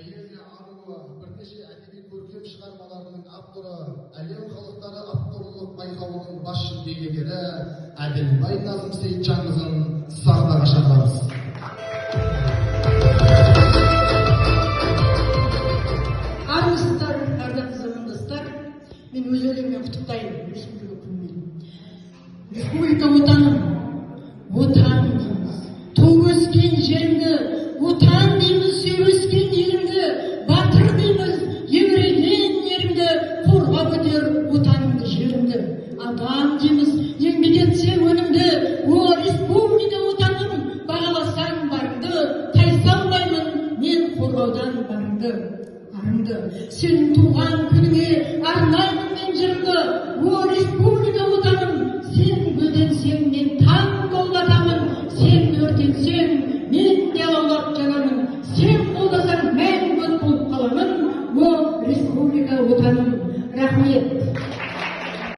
әйелі аруы бірнеше әдеби көркем шығармаларының авторы, әлем халықтары авторлық байқауының бас жүлдегері Әділбай Назым Сейітжанқызын сахнаға шақырамыз. Армысыздар, ардақты замандастар, мен өз өлеңмен құттықтаймын. Республика отаным, туып өскен жеріңді, отан дейміз, сүйіп өскен еліңді, батыр дейміз, еңіреген еріңді, қорғап өтер отаныңды, жеріңді. Адам дейміз, еңбек етсе өнімді, о республика отаным, бағаласаң барыңды, тайсалмаймын мен қорғаудан барыңды. Сен туған күніңе арнаймын мен жырымды, о республика отаным, сен гүлденсең мен таң болып атамын, сен өртенсең мен де лаулап жанамын, сен қолдасаң